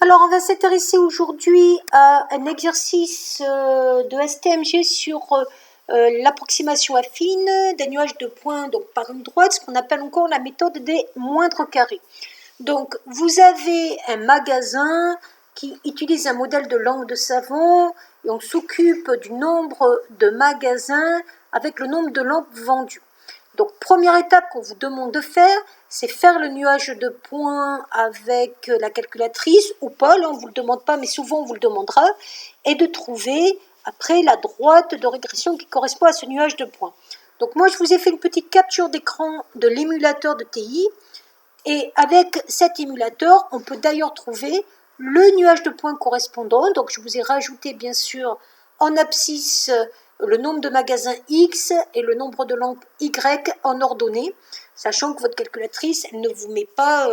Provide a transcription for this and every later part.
Alors, on va s'intéresser aujourd'hui à un exercice de STMG sur l'approximation affine d'un nuage de points donc, par une droite, ce qu'on appelle encore la méthode des moindres carrés. Donc, vous avez un magasin qui utilise un modèle de lampe de savon et on s'occupe du nombre de magasins avec le nombre de lampes vendues. Donc, première étape qu'on vous demande de faire, c'est faire le nuage de points avec la calculatrice ou pas, là on ne vous le demande pas, mais souvent on vous le demandera, et de trouver après la droite de régression qui correspond à ce nuage de points. Donc moi je vous ai fait une petite capture d'écran de l'émulateur de TI, et avec cet émulateur, on peut d'ailleurs trouver le nuage de points correspondant. Donc je vous ai rajouté bien sûr en abscisse le nombre de magasins X et le nombre de lampes Y en ordonnée, sachant que votre calculatrice elle ne vous met pas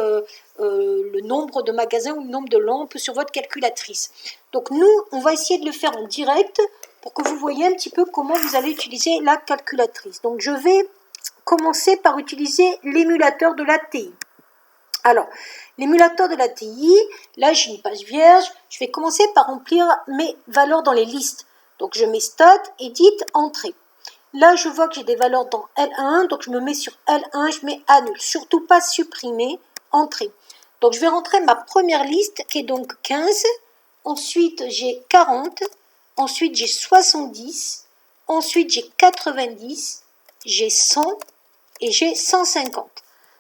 le nombre de magasins ou le nombre de lampes sur votre calculatrice. Donc nous, on va essayer de le faire en direct pour que vous voyez un petit peu comment vous allez utiliser la calculatrice. Donc je vais commencer par utiliser l'émulateur de la TI. Alors, l'émulateur de la TI, là j'ai une page vierge, je vais commencer par remplir mes valeurs dans les listes. Donc je mets Stat, Edit, Entrée. Là je vois que j'ai des valeurs dans L1, donc je me mets sur L1, je mets Annule. Surtout pas supprimer, Entrée. Donc je vais rentrer ma première liste qui est donc 15, ensuite j'ai 40, ensuite j'ai 70, ensuite j'ai 90, j'ai 100 et j'ai 150.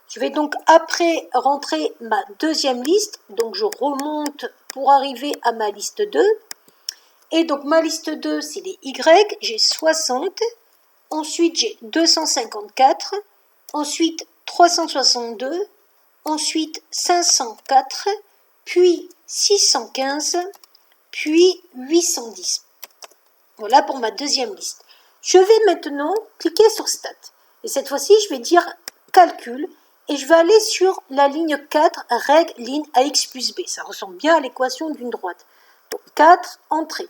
Je vais donc après rentrer ma deuxième liste, donc je remonte pour arriver à ma liste 2. Et donc ma liste 2, c'est les Y, j'ai 60, ensuite j'ai 254, ensuite 362, ensuite 504, puis 615, puis 810. Voilà pour ma deuxième liste. Je vais maintenant cliquer sur Stat. Et cette fois-ci, je vais dire Calcul. Et je vais aller sur la ligne 4, règle ligne AX plus B. Ça ressemble bien à l'équation d'une droite. Donc 4, entrée.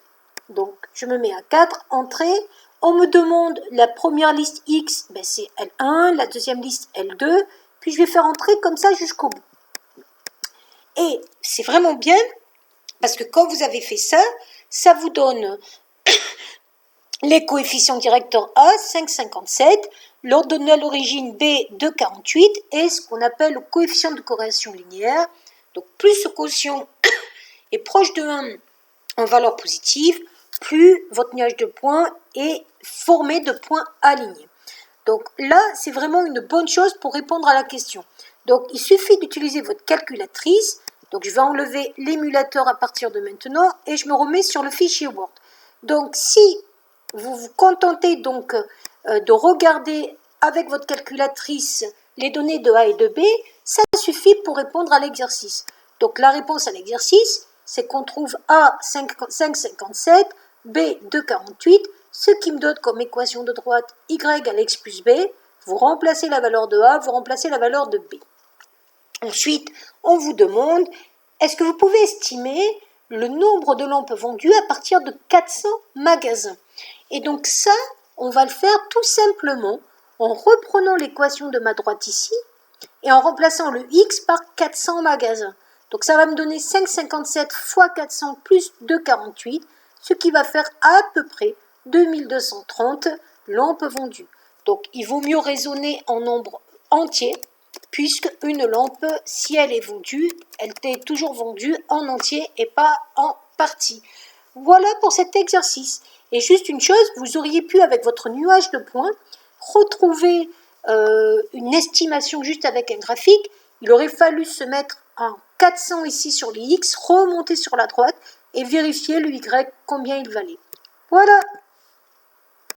Donc je me mets à 4, entrée. On me demande la première liste X, ben c'est L1, la deuxième liste L2. Puis je vais faire entrer comme ça jusqu'au bout. Et c'est vraiment bien parce que quand vous avez fait ça, ça vous donne les coefficients directeurs A, 5,57, l'ordonnée origine B, 2,48 et ce qu'on appelle le coefficient de corrélation linéaire. Donc plus ce quotient est proche de 1 en valeur positive, plus votre nuage de points est formé de points alignés. Donc là, c'est vraiment une bonne chose pour répondre à la question. Donc il suffit d'utiliser votre calculatrice. Donc je vais enlever l'émulateur à partir de maintenant et je me remets sur le fichier Word. Donc si vous vous contentez donc de regarder avec votre calculatrice les données de A et de B, ça suffit pour répondre à l'exercice. Donc la réponse à l'exercice, c'est qu'on trouve A 5,57, B 2,48, ce qui me donne comme équation de droite Y à X plus B. Vous remplacez la valeur de A, vous remplacez la valeur de B. Ensuite, on vous demande, est-ce que vous pouvez estimer le nombre de lampes vendues à partir de 400 magasins? Et donc ça, on va le faire tout simplement en reprenant l'équation de ma droite ici et en remplaçant le X par 400 magasins. Donc ça va me donner 5,57 fois 400 plus 2,48, ce qui va faire à peu près 2230 lampes vendues. Donc il vaut mieux raisonner en nombre entier, puisque une lampe, si elle est vendue, elle est toujours vendue en entier et pas en partie. Voilà pour cet exercice. Et juste une chose, vous auriez pu, avec votre nuage de points, retrouver une estimation juste avec un graphique. Il aurait fallu se mettre en 400 ici sur les X, remonter sur la droite et vérifier le Y combien il valait. Voilà.